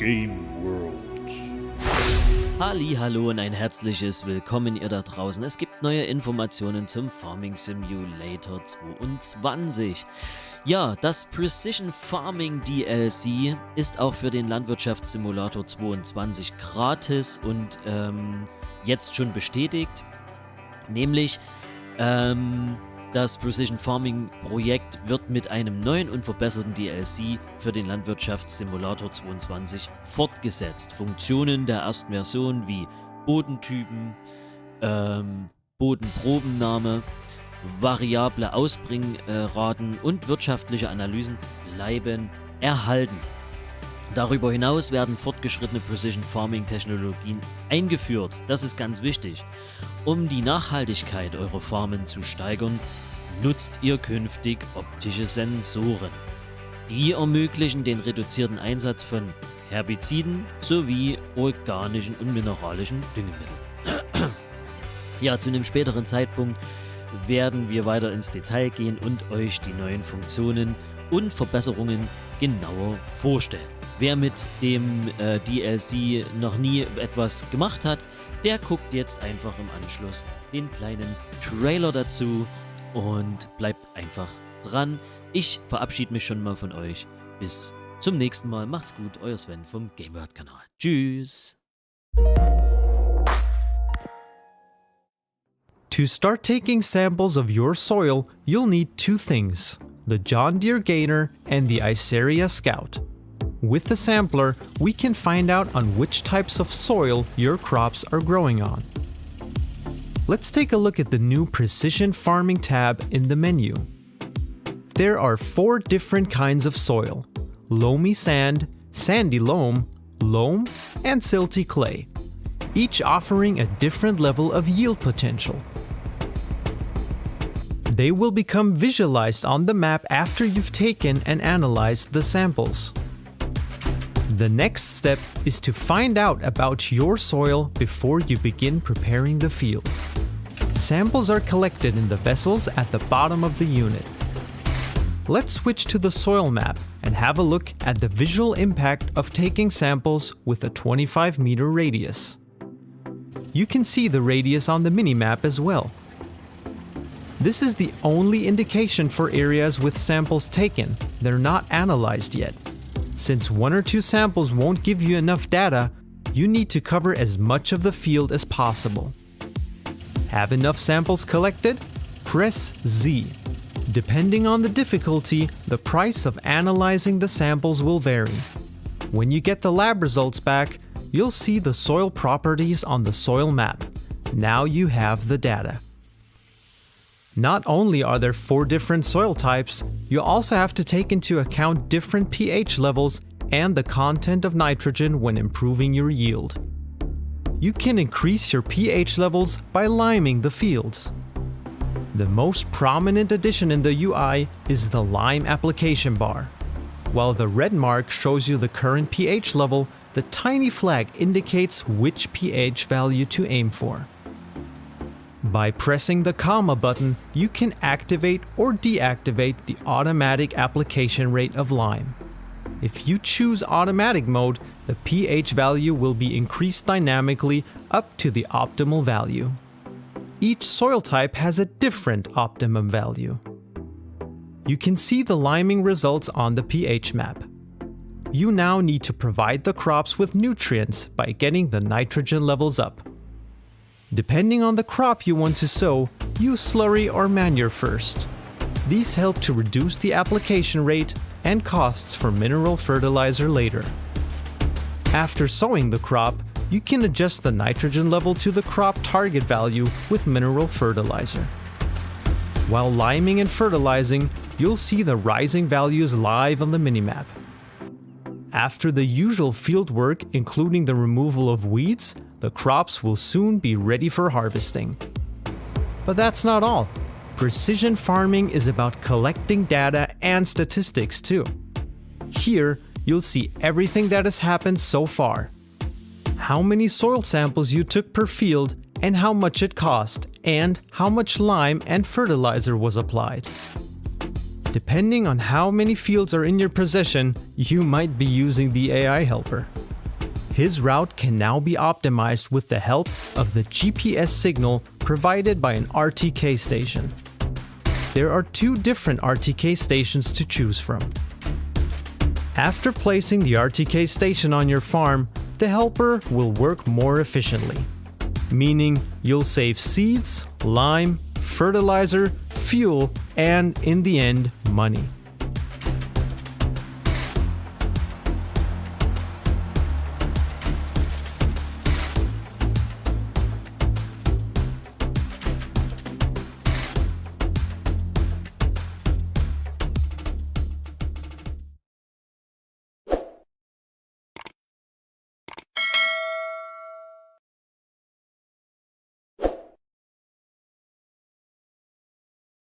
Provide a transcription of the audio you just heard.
GameWorld. Hallo und ein herzliches Willkommen ihr da draußen. Es gibt neue Informationen zum Farming Simulator 22. Ja, das Precision Farming DLC ist auch für den Landwirtschaftssimulator 22 gratis und jetzt schon bestätigt. Nämlich das Precision Farming Projekt wird mit einem neuen und verbesserten DLC für den Landwirtschaftssimulator 22 fortgesetzt. Funktionen der ersten Version wie Bodentypen, Bodenprobennahme, variable Ausbringraten und wirtschaftliche Analysen bleiben erhalten. Darüber hinaus werden fortgeschrittene Precision Farming Technologien eingeführt. Das ist ganz wichtig. Um die Nachhaltigkeit eurer Farmen zu steigern, nutzt ihr künftig optische Sensoren. Die ermöglichen den reduzierten Einsatz von Herbiziden sowie organischen und mineralischen Düngemitteln. Ja, zu einem späteren Zeitpunkt werden wir weiter ins Detail gehen und euch die neuen Funktionen und Verbesserungen genauer vorstellen. Wer mit dem DLC noch nie etwas gemacht hat, der guckt jetzt einfach im Anschluss den kleinen Trailer dazu und bleibt einfach dran. Ich verabschiede mich schon mal von euch. Bis zum nächsten Mal. Macht's gut, euer Sven vom GameWorld-Kanal. Tschüss. To start taking samples of your soil, you'll need two things: the John Deere Gainer and the Iceria Scout. With the sampler, we can find out on which types of soil your crops are growing on. Let's take a look at the new Precision Farming tab in the menu. There are 4 different kinds of soil: loamy sand, sandy loam, loam, and silty clay, each offering a different level of yield potential. They will become visualized on the map after you've taken and analyzed the samples. The next step is to find out about your soil before you begin preparing the field. Samples are collected in the vessels at the bottom of the unit. Let's switch to the soil map and have a look at the visual impact of taking samples with a 25-meter radius. You can see the radius on the minimap as well. This is the only indication for areas with samples taken. They're not analyzed yet. Since 1 or 2 samples won't give you enough data, you need to cover as much of the field as possible. Have enough samples collected? Press Z. Depending on the difficulty, the price of analyzing the samples will vary. When you get the lab results back, you'll see the soil properties on the soil map. Now you have the data. Not only are there 4 different soil types, you also have to take into account different pH levels and the content of nitrogen when improving your yield. You can increase your pH levels by liming the fields. The most prominent addition in the UI is the lime application bar. While the red mark shows you the current pH level, the tiny flag indicates which pH value to aim for. By pressing the comma button, you can activate or deactivate the automatic application rate of lime. If you choose automatic mode, the pH value will be increased dynamically up to the optimal value. Each soil type has a different optimum value. You can see the liming results on the pH map. You now need to provide the crops with nutrients by getting the nitrogen levels up. Depending on the crop you want to sow, use slurry or manure first. These help to reduce the application rate and costs for mineral fertilizer later. After sowing the crop, you can adjust the nitrogen level to the crop target value with mineral fertilizer. While liming and fertilizing, you'll see the rising values live on the minimap. After the usual field work, including the removal of weeds, the crops will soon be ready for harvesting. But that's not all. Precision farming is about collecting data and statistics too. Here, you'll see everything that has happened so far. How many soil samples you took per field and how much it cost, and how much lime and fertilizer was applied. Depending on how many fields are in your possession, you might be using the AI helper. His route can now be optimized with the help of the GPS signal provided by an RTK station. There are 2 different RTK stations to choose from. After placing the RTK station on your farm, the helper will work more efficiently, meaning you'll save seeds, lime, fertilizer, fuel, and in the end, money.